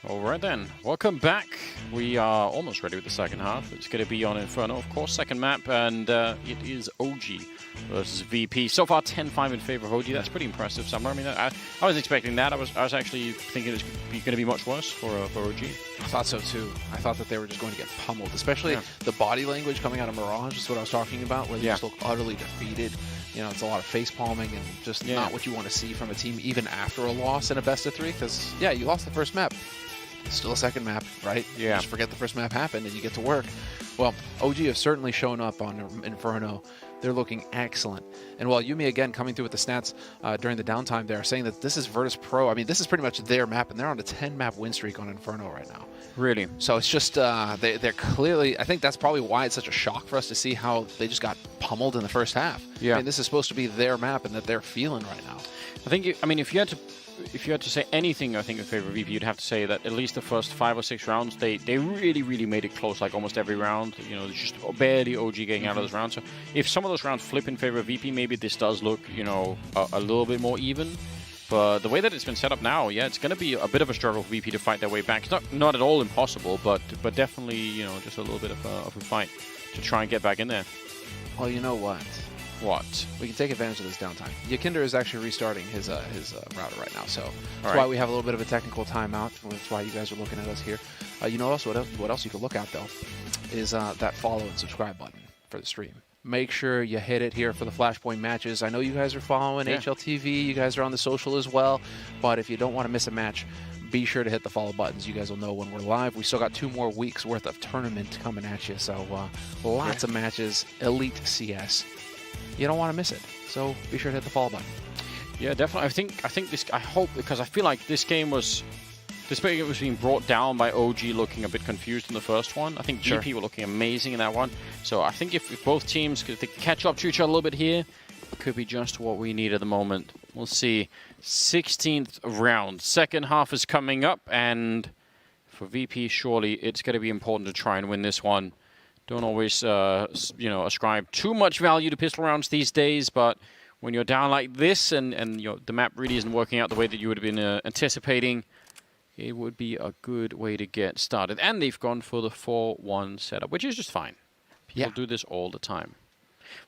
All right then, welcome back. We are almost ready with the second half. It's going to be on Inferno, of course, second map, and it is OG versus VP. So far, 10-5 in favor of OG. That's pretty impressive, Summer. I mean, I was expecting that. I was actually thinking it was going to be much worse for OG. I thought so too. I thought that they were just going to get pummeled, especially the body language coming out of Mirage is what I was talking about, where they just look utterly defeated. You know, it's a lot of face palming and just not what you want to see from a team, even after a loss in a best of 3. Because you lost the first map. Still a second map, right? Yeah. Just forget the first map happened and you get to work. Well, OG have certainly shown up on Inferno. They're looking excellent. And while Yumi, again, coming through with the stats during the downtime there, saying that this is Virtus Pro. I mean, this is pretty much their map, and they're on a 10-map win streak on Inferno right now. Really? So it's just, they're clearly, I think that's probably why it's such a shock for us to see how they just got pummeled in the first half. Yeah. I mean, this is supposed to be their map and that they're feeling right now. I think, if you had to say anything, I think, in favor of VP, you'd have to say that at least the first 5 or 6 rounds, they really made it close, like almost every round. You know, just barely OG getting out of those rounds. So if some of those rounds flip in favor of VP, maybe this does look, a little bit more even. But the way that it's been set up now, it's going to be a bit of a struggle for VP to fight their way back. It's not at all impossible, but definitely, just a little bit of a fight to try and get back in there. Well, you know what? What? We can take advantage of this downtime. Yakinder is actually restarting his router right now, so that's right. why we have a little bit of a technical timeout. That's why you guys are looking at us here. You know what else you can look at, though, is that follow and subscribe button for the stream. Make sure you hit it here for the Flashpoint matches. I know you guys are following HLTV. You guys are on the social as well, but if you don't want to miss a match, be sure to hit the follow buttons. You guys will know when we're live. We still got 2 more weeks worth of tournament coming at you, so lots of matches, Elite CS. You don't want to miss it, so be sure to hit the follow button. Yeah, definitely. I think this. I hope, because I feel like this game was being brought down by OG looking a bit confused in the first one. I think VP were looking amazing in that one. So I think if both teams could catch up to each other a little bit here, it could be just what we need at the moment. We'll see. 16th round, second half is coming up, and for VP, surely it's going to be important to try and win this one. Don't always, ascribe too much value to pistol rounds these days, but when you're down like this and the map really isn't working out the way that you would have been anticipating, it would be a good way to get started. And they've gone for the 4-1 setup, which is just fine. People do this all the time.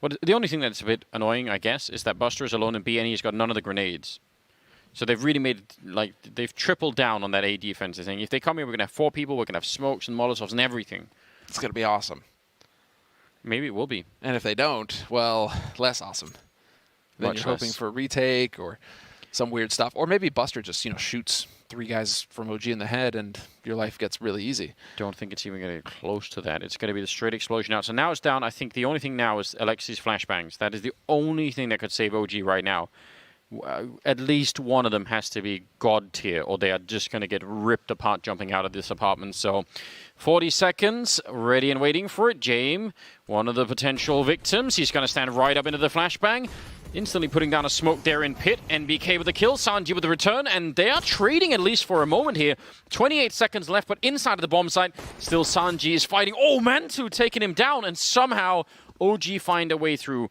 But the only thing that's a bit annoying, I guess, is that Buster is alone in B and he's got none of the grenades. So they've really made, they've tripled down on that A defense thing. If they come here, we're going to have 4 people, we're going to have smokes and molotovs and everything. It's going to be awesome. Maybe it will be. And if they don't, well, less awesome. Then Much you're hoping for a retake or some weird stuff. Or maybe Buster just, shoots 3 guys from OG in the head and your life gets really easy. Don't think it's even going to get close to that. It's going to be the straight explosion out. So now it's down. I think the only thing now is Alexi's flashbangs. That is the only thing that could save OG right now. At least one of them has to be God tier, or they are just going to get ripped apart jumping out of this apartment. So 40 seconds, ready and waiting for it. James, one of the potential victims. He's going to stand right up into the flashbang. Instantly putting down a smoke there in pit. NBK with the kill, Sanji with the return, and they are trading at least for a moment here. 28 seconds left, but inside of the bomb site, still Sanji is fighting. Oh, Mantu taking him down, and somehow OG find a way through.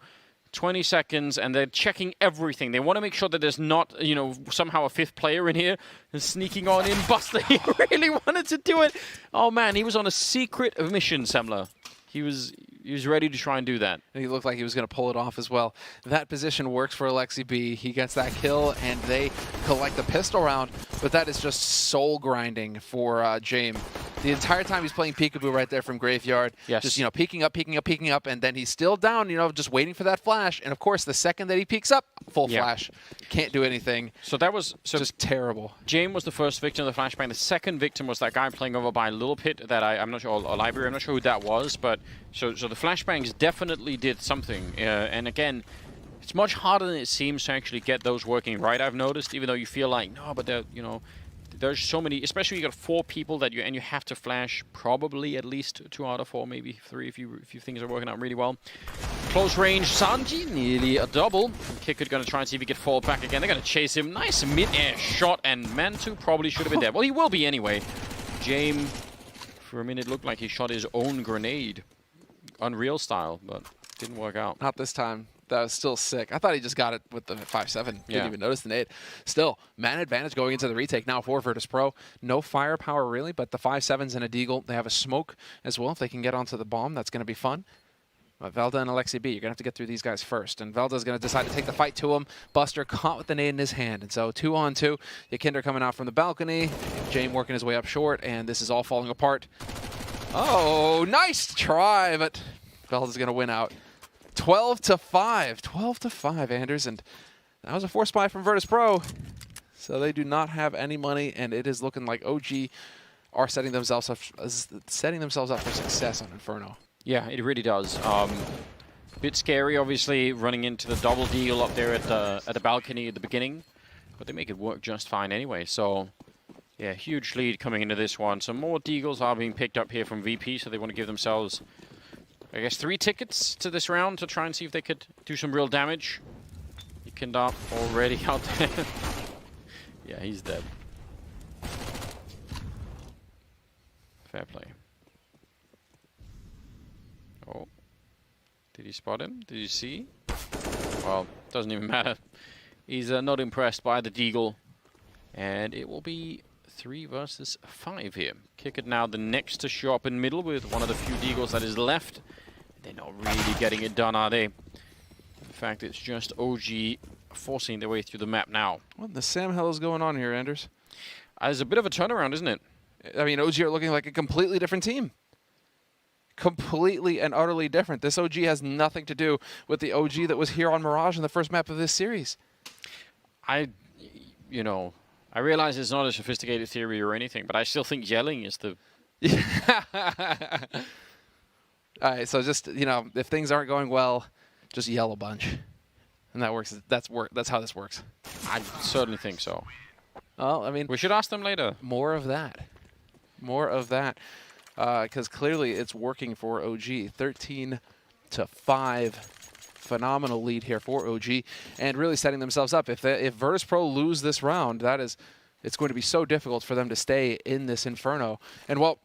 20 seconds, and they're checking everything. They want to make sure that there's not, somehow a 5th player in here and sneaking on in. Buster, he really wanted to do it. Oh, man, he was on a secret mission, Semler. He was ready to try and do that. And he looked like he was going to pull it off as well. That position works for Alexi B. He gets that kill, and they collect the pistol round, but that is just soul grinding for James. The entire time he's playing peekaboo right there from Graveyard. Yes. Just, peeking up, and then he's still down, just waiting for that flash. And, of course, the second that he peeks up, full flash. Can't do anything. So that was just terrible. James was the first victim of the flashbang. The second victim was that guy playing over by a little pit that I'm not sure, a library, I'm not sure who that was, but so the flashbangs definitely did something. And again, it's much harder than it seems to actually get those working right, I've noticed, even though you feel like, no, but they're, there's so many, especially you got 4 people that you have to flash probably at least 2 out of 4, maybe 3 if things are working out really well. Close range, Sanji, nearly a double. Kickard going to try and see if he can fall back again. They're going to chase him. Nice mid-air shot, and Mantu probably should have been dead. Well, he will be anyway. James, for a minute, looked like he shot his own grenade. Unreal style, but didn't work out. Not this time. That was still sick. I thought he just got it with the 5-7. Didn't even notice the nade. Still, man advantage going into the retake now for Virtus Pro. No firepower really, but the 5-7s and a deagle. They have a smoke as well. If they can get onto the bomb, that's going to be fun. But Velda and Alexi B, you're going to have to get through these guys first. And Velda's going to decide to take the fight to him. Buster caught with the nade in his hand. And so 2-on-2. Yakinder coming out from the balcony. Jame working his way up short. And this is all falling apart. Oh, nice try. But Velda's going to win out. 12-5. 12-5, Anders. And that was a force buy from Virtus Pro. So they do not have any money. And it is looking like OG are setting themselves up for success on Inferno. Yeah, it really does. Bit scary, obviously, running into the double deal up there at the balcony at the beginning, but they make it work just fine anyway. So, yeah, huge lead coming into this one. Some more deagles are being picked up here from VP, so they want to give themselves, I guess, 3 tickets to this round to try and see if they could do some real damage. Yakinder already out there. Yeah, he's dead. Fair play. Oh, did he spot him? Did you see? Well, doesn't even matter. He's not impressed by the deagle. And it will be 3 versus 5 here. Kick it now the next to show up in middle with one of the few deagles that is left. They're not really getting it done, are they? In fact, it's just OG forcing their way through the map now. What the Sam hell is going on here, Anders? There's a bit of a turnaround, isn't it? I mean, OG are looking like a completely different team. Completely and utterly different. This OG has nothing to do with the OG that was here on Mirage in the first map of this series. I realize it's not a sophisticated theory or anything, but I still think yelling is the... All right, so just, if things aren't going well, just yell a bunch. And that works. That's how this works. I certainly think so. Well, I mean... We should ask them later. More of that. More of that. Because clearly it's working for OG. 13-5. Phenomenal lead here for OG. And really setting themselves up. If Virtus Pro lose this round, it's going to be so difficult for them to stay in this Inferno. And, well,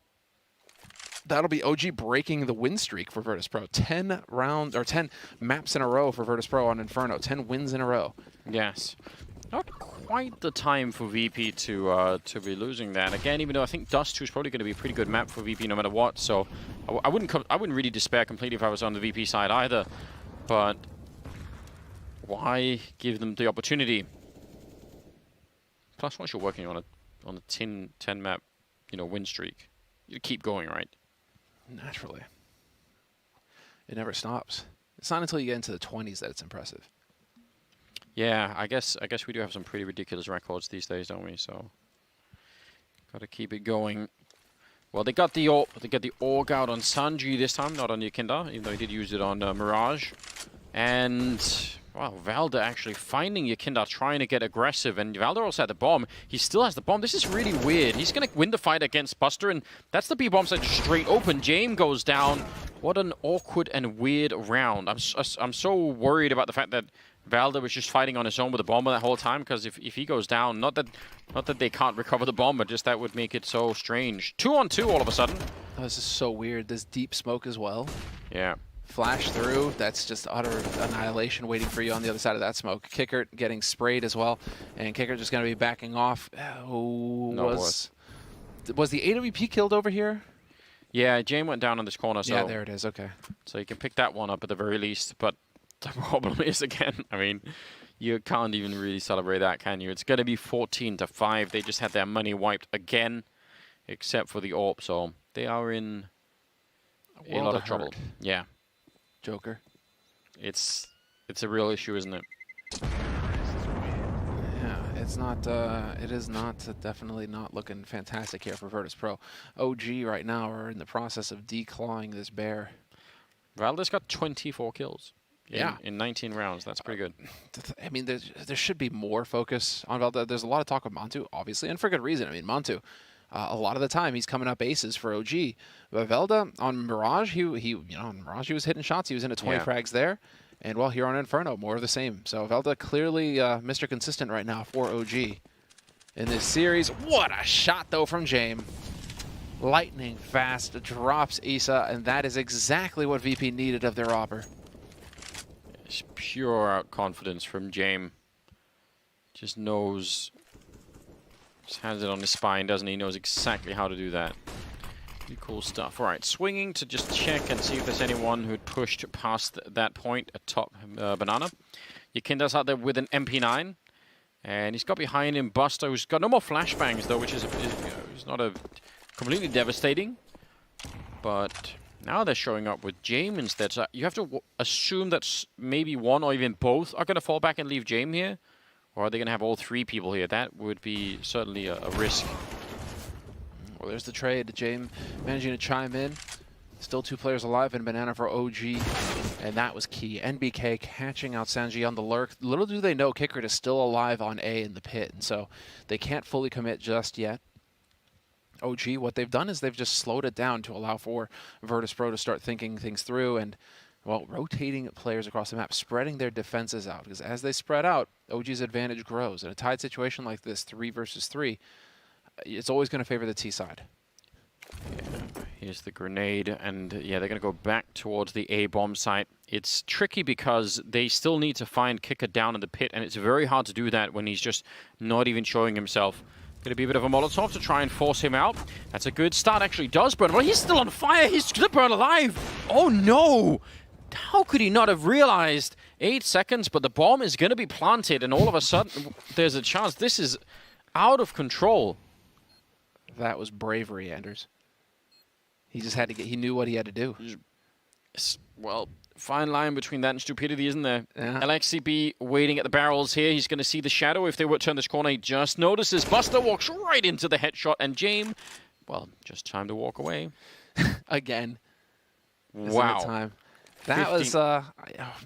that'll be OG breaking the win streak for Virtus Pro. 10 rounds, or 10 maps in a row for Virtus Pro on Inferno. 10 wins in a row. Yes. Not quite the time for VP to be losing that again. Even though I think Dust 2 is probably going to be a pretty good map for VP no matter what. So I wouldn't really despair completely if I was on the VP side either. But why give them the opportunity? Plus, once you're working on a 10 map, win streak, you keep going, right? Naturally, it never stops. It's not until you get into the 20s that it's impressive. Yeah, I guess we do have some pretty ridiculous records these days, don't we? So, gotta keep it going. Well, they got the Org out on Sanji this time, not on Yakinder, even though he did use it on Mirage. And, wow, Valda actually finding Yakinder, trying to get aggressive. And Valda also had the bomb. He still has the bomb. This is really weird. He's going to win the fight against Buster, and that's the B-bomb side straight open. Jame goes down. What an awkward and weird round. I'm so worried about the fact that Valda was just fighting on his own with the bomber that whole time, because if he goes down, not that they can't recover the bomb, but just that would make it so strange. 2-on-2 all of a sudden. Oh, this is so weird. This deep smoke as well. Yeah. Flash through. That's just utter annihilation waiting for you on the other side of that smoke. Kicker getting sprayed as well, and Kicker just going to be backing off. Oh, no, was the AWP killed over here? Yeah, Jame went down on this corner. So yeah, there it is. Okay. So you can pick that one up at the very least, but the problem is, again, I mean, you can't even really celebrate that, can you? It's going to be 14-5. They just had their money wiped again, except for the AWP, so they are in a lot of trouble. Yeah. Joker. It's a real issue, isn't it? Yeah, it's not. It is not definitely not looking fantastic here for Virtus Pro. OG right now are in the process of declawing this bear. Valda's got 24 kills. Yeah. In 19 rounds. That's pretty good. I mean, there should be more focus on Valda. There's a lot of talk of Mantu, obviously, and for good reason. I mean, Mantu, a lot of the time, he's coming up aces for OG. But Velda, on Mirage, on Mirage, he was hitting shots. He was into 20 frags there. And, well, here on Inferno, more of the same. So Velda clearly Mr. Consistent right now for OG in this series. What a shot, though, from Jame. Lightning fast, drops Issa, and that is exactly what VP needed of their opper. pure out confidence from James. Just knows, just has it on his spine, doesn't he? Knows exactly how to do that. Pretty cool stuff. All right, swinging to just check and see if there's anyone who had pushed past that point at top banana. Yakinda's out there with an MP9, and he's got behind him Buster, who's got no more flashbangs though, which is not a completely devastating. But now they're showing up with James instead. So you have to assume that maybe one or even both are going to fall back and leave James here. Or are they going to have all three people here? That would be certainly a risk. Well, there's the trade. James managing to chime in. Still 2 players alive in banana for OG. And that was key. NBK catching out Sanji on the lurk. Little do they know, Kickert is still alive on A in the pit. And so they can't fully commit just yet. OG, what they've done is they've just slowed it down to allow for Virtus.pro to start thinking things through and, well, rotating players across the map, spreading their defenses out. Because as they spread out, OG's advantage grows. In a tied situation like this, 3 versus 3, it's always going to favor the T side. Yeah, here's the grenade, and yeah, they're going to go back towards the A bomb site. It's tricky because they still need to find Kickert down in the pit, and it's very hard to do that when he's just not even showing himself. Going to be a bit of a Molotov to try and force him out. That's a good start, actually does burn. Well, he's still on fire. He's going to burn alive. Oh, no. How could he not have realized? 8 seconds, but the bomb is going to be planted, and all of a sudden, there's a chance. This is out of control. That was bravery, Anders. He just had to get, he knew what he had to do. Well, fine line between that and stupidity, isn't there? Yeah. LXCB waiting at the barrels here. He's going to see the shadow. If they were to turn this corner, he just notices. Buster walks right into the headshot, and James, well, just time to walk away. Again. Wow. Time. That 15. Was, oh,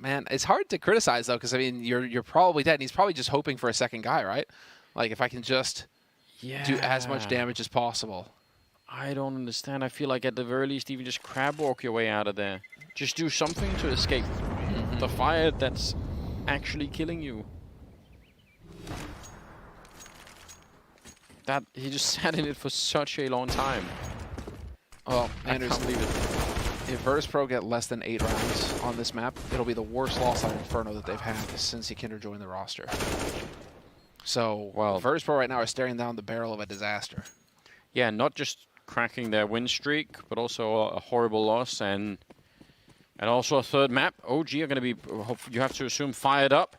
man, it's hard to criticize, though, because, I mean, you're probably dead, and he's probably just hoping for a second guy, right? Like, if I can just do as much damage as possible. I don't understand. I feel like at the very least, even just crab walk your way out of there. Just do something to escape the fire that's actually killing you. That he just sat in it for such a long time. Oh, Anders, I can't believe it. If Virtus.pro get less than 8 rounds on this map, it'll be the worst loss on Inferno that they've had since Yakinder joined the roster. So, well, Virtus.pro right now are staring down the barrel of a disaster. Yeah, not just cracking their win streak, but also a horrible loss, and also a third map. OG are going to be, you have to assume, fired up.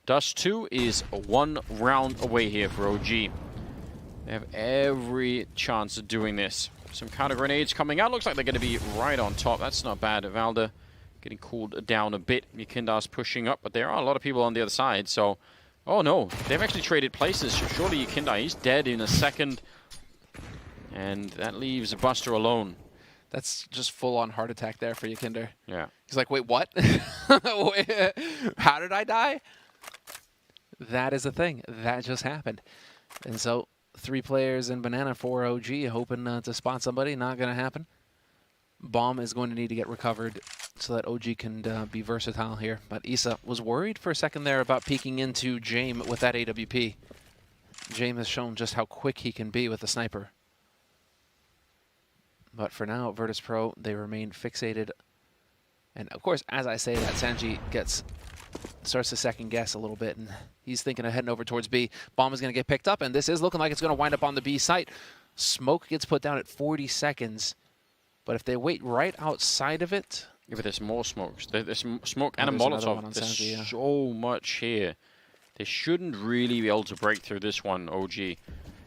Dust 2 is 1 round away here for OG. They have every chance of doing this. Some counter grenades coming out. Looks like they're going to be right on top. That's not bad. Valda getting cooled down a bit. Yakinda's pushing up, but there are a lot of people on the other side, so... Oh no, they've actually traded places. Surely Yakinda, he's dead in a second. And that leaves Buster alone. That's just full-on heart attack there for Yakinder. Yeah. He's like, wait, what? Wait, how did I die? That is a thing. That just happened. And so, 3 players in banana for OG, hoping to spot somebody. Not going to happen. Bomb is going to need to get recovered so that OG can be versatile here. But Issa was worried for a second there about peeking into James with that AWP. James has shown just how quick he can be with the sniper. But for now, Virtus.pro, they remain fixated. And of course, as I say that, Sanji starts to second guess a little bit, and he's thinking of heading over towards B. Bomb is going to get picked up, and this is looking like it's going to wind up on the B site. Smoke gets put down at 40 seconds. But if they wait right outside of it... Yeah, but there's more smokes. There's smoke and a Molotov. There's so much here. They shouldn't really be able to break through this one, OG.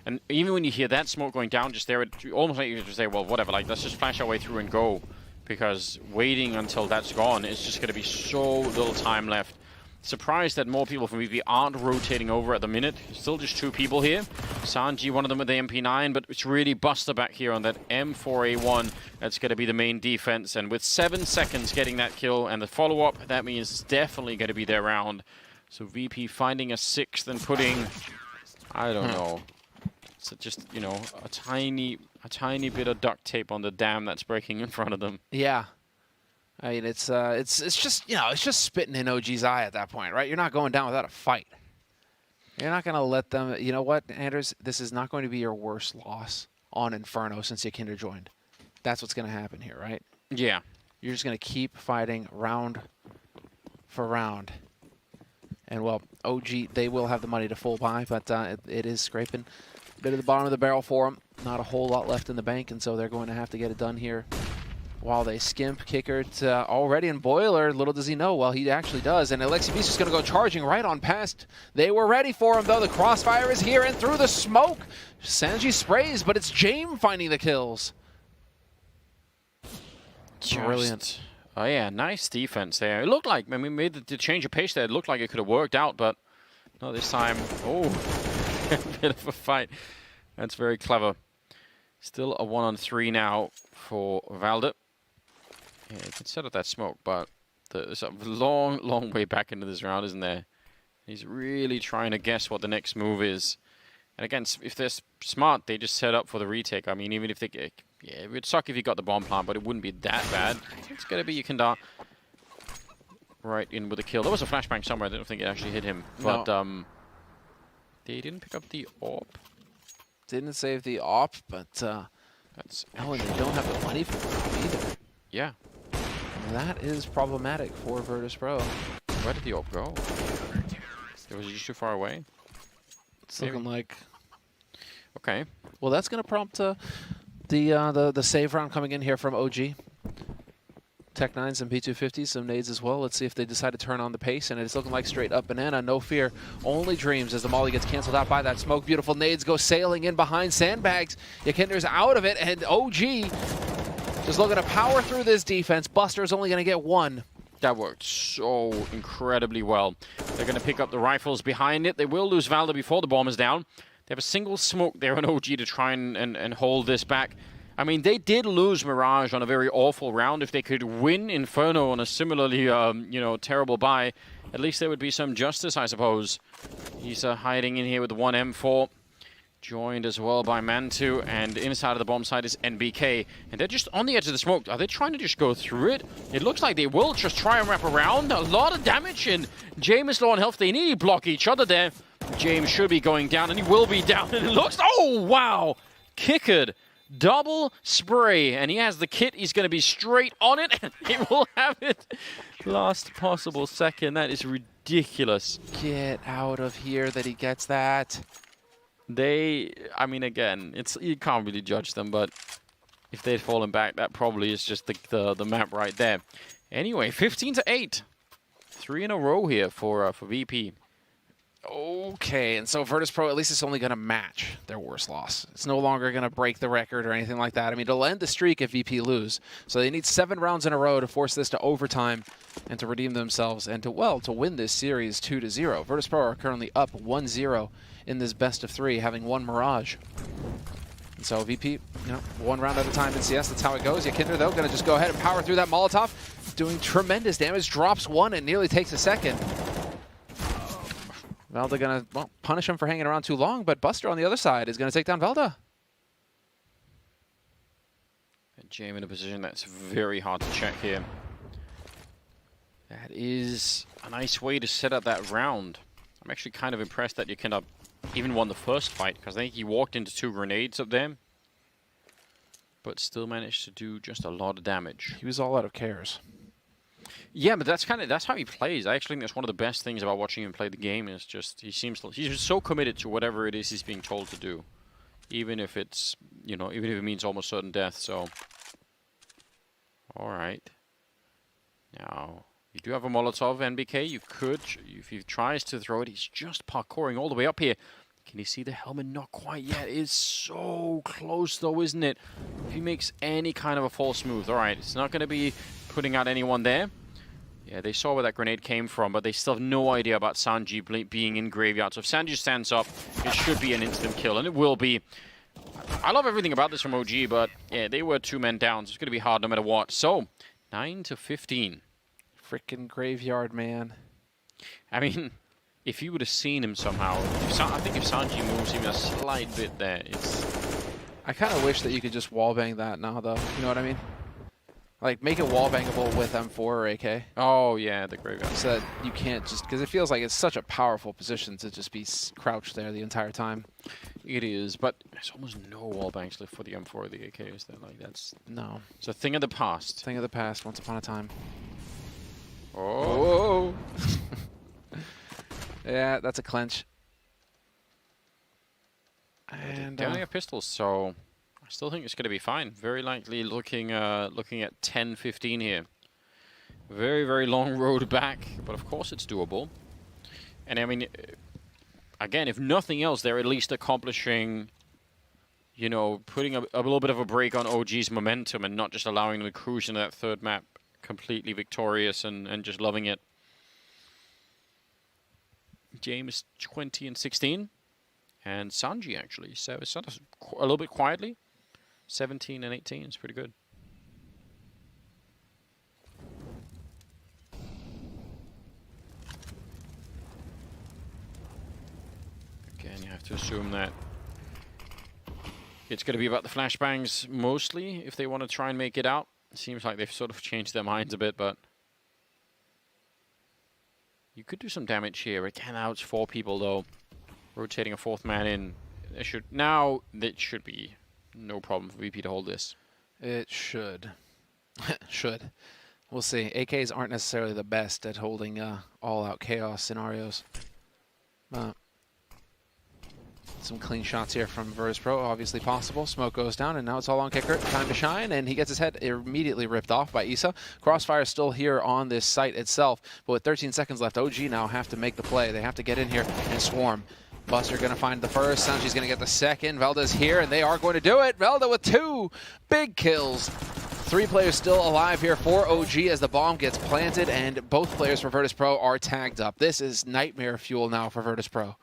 And even when you hear that smoke going down just there, it almost like you just say, well, whatever, like, let's just flash our way through and go. Because waiting until that's gone, it's just going to be so little time left. Surprised that more people from VP aren't rotating over at the minute. Still just 2 people here. Sanji, one of them with the MP9, but it's really Buster back here on that M4A1. That's going to be the main defense. And with 7 seconds getting that kill and the follow-up, that means it's definitely going to be their round. So VP finding a 6th and putting, I don't know, it's just, you know, a tiny bit of duct tape on the dam that's breaking in front of them. Yeah. I mean, it's just, you know, it's just spitting in OG's eye at that point, right? You're not going down without a fight. You're not going to let them, you know what, Anders, this is not going to be your worst loss on Inferno since Yakinder joined. That's what's going to happen here, right? Yeah. You're just going to keep fighting round for round. And, well, OG, they will have the money to full buy, but it is scraping a bit of the bottom of the barrel for them. Not a whole lot left in the bank, and so they're going to have to get it done here. While they skimp Kicker to already in Boiler, little does he know, well, he actually does. And Alexi Beast is going to go charging right on past. They were ready for him, though. The crossfire is here and through the smoke. Sanji sprays, but it's James finding the kills. Brilliant. Oh, yeah, nice defense there. It looked like, when we made the change of pace there, it looked like it could have worked out, but not this time. Oh, a bit of a fight. That's very clever. Still a 1-on-3 now for Valda. Yeah, he can set up that smoke, but there's a long, long way back into this round, isn't there? He's really trying to guess what the next move is. And again, if they're smart, they just set up for the retake. I mean, even if they... Yeah, it would suck if you got the bomb plant, but it wouldn't be that bad. It's going to be Yukindar right in with a kill. There was a flashbang somewhere. I don't think it actually hit him. But they didn't pick up the AWP. Didn't save the AWP, but... That's oh, and they don't have the money for it either. Yeah. That is problematic for Virtus.pro. Where did the AWP go? It was just too far away? It's looking like... Okay. Well, that's going to prompt the save round coming in here from OG. Tech 9s and P250s, some nades as well. Let's see if they decide to turn on the pace, and it's looking like straight up banana. No fear, only dreams as the molly gets canceled out by that smoke. Beautiful nades go sailing in behind sandbags. Yakinder's out of it, and OG just looking to power through this defense. Buster's only going to get one. That worked so incredibly well. They're going to pick up the rifles behind it. They will lose Valda before the bomb is down. They have a single smoke there on OG to try and hold this back. I mean, they did lose Mirage on a very awful round. If they could win Inferno on a similarly, terrible buy, at least there would be some justice, I suppose. He's hiding in here with the 1M4. Joined as well by Mantu, and inside of the bomb site is NBK. And they're just on the edge of the smoke. Are they trying to just go through it? It looks like they will just try and wrap around. A lot of damage, and James is low on health. They need to block each other there. James should be going down, and he will be down. And it looks... Oh, wow! Kickered. Double spray, and he has the kit. He's going to be straight on it, and he will have it last possible second. That is ridiculous. Get out of here that he gets that. I mean, again, you can't really judge them, but if they'd fallen back, that probably is just the map right there. Anyway, 15-8. 3 in a row here for VP. Okay, and so Virtus.pro, at least it's only going to match their worst loss. It's no longer going to break the record or anything like that. I mean, it'll end the streak if VP lose. So they need 7 rounds in a row to force this to overtime and to redeem themselves and to win this series 2-0. Virtus.pro are currently up 1-0 in this best of 3, having won Mirage. And so VP, 1 round at a time in CS, that's how it goes. Yakinder, though, going to just go ahead and power through that Molotov, doing tremendous damage, drops 1 and nearly takes a second. Valda going to punish him for hanging around too long, but Buster on the other side is going to take down Valda. And James in a position that's very hard to check here. That is a nice way to set up that round. I'm actually kind of impressed that Yakinder even won the first fight, because I think he walked into 2 grenades up there, but still managed to do just a lot of damage. He was all out of cares. Yeah, but that's how he plays. I actually think that's one of the best things about watching him play the game is just he's just so committed to whatever it is he's being told to do, even if it's even if it means almost certain death. So, all right. Now you do have a Molotov, NBK. You could, if he tries to throw it, he's just parkouring all the way up here. Can you see the helmet? Not quite yet. It's so close though, isn't it? If he makes any kind of a false move, all right, it's not going to be putting out anyone there. Yeah, they saw where that grenade came from, but they still have no idea about Sanji being in graveyard. So if Sanji stands up, it should be an instant kill, and it will be. I love everything about this from OG, but yeah, they were 2 men down, so it's going to be hard no matter what. So, 9-15. Frickin' graveyard, man. I mean, if you would have seen him somehow, I think if Sanji moves even a slight bit there, it's... I kind of wish that you could just wallbang that now, though. You know what I mean? Like, make it wallbangable with M4 or AK. Oh, yeah, the graveyard. So that you can't just... Because it feels like it's such a powerful position to just be crouched there the entire time. It is, but there's almost no wallbangs left for the M4 or the AK, is there? Like, that's... No. It's a thing of the past. Thing of the past, once upon a time. Oh! Yeah, that's a clench. And they only have pistols, so I still think it's going to be fine. Very likely looking at 10-15 here. Very, very long road back, but of course it's doable. And I mean, again, if nothing else, they're at least accomplishing, you know, putting a little bit of a break on OG's momentum and not just allowing them to cruise into that third map completely victorious and just loving it. James 20 and 16. And Sanji, actually, so it's sort of a little bit quietly. 17 and 18 is pretty good. Again, you have to assume that it's going to be about the flashbangs mostly if they want to try and make it out. It seems like they've sort of changed their minds a bit, but you could do some damage here. Again, now it's 4 people, though. Rotating a 4th man in. It should be no problem for VP to hold this. It should. Should. We'll see. AKs aren't necessarily the best at holding all-out chaos scenarios. Some clean shots here from Virtus.pro, obviously possible. Smoke goes down, and now it's all on Kicker. Time to shine, and he gets his head immediately ripped off by Issa. Crossfire is still here on this site itself, but with 13 seconds left, OG now have to make the play. They have to get in here and swarm. Buster going to find the first, Sanji's going to get the second. Velda's here, and they are going to do it. Velda with 2 big kills. 3 players still alive here for OG as the bomb gets planted, and both players for Virtus.pro are tagged up. This is nightmare fuel now for Virtus.pro.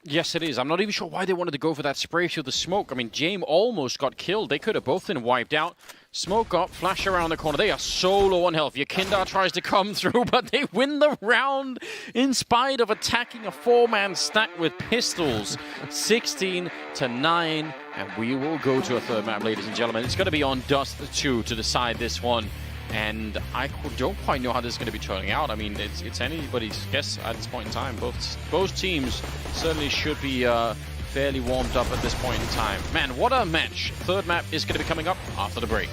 Yes, it is. I'm not even sure why they wanted to go for that spray through the smoke. I mean, Jame almost got killed. They could have both been wiped out. Smoke up, flash around the corner. They are so low on health. Yakindar tries to come through, but they win the round in spite of attacking a 4-man stack with pistols. 16 to 9, and we will go to a 3rd map, ladies and gentlemen. It's going to be on Dust 2 to decide this one. And I don't quite know how this is going to be turning out. I mean, it's anybody's guess at this point in time. Both teams certainly should be fairly warmed up at this point in time. Man, what a match. 3rd map is going to be coming up after the break.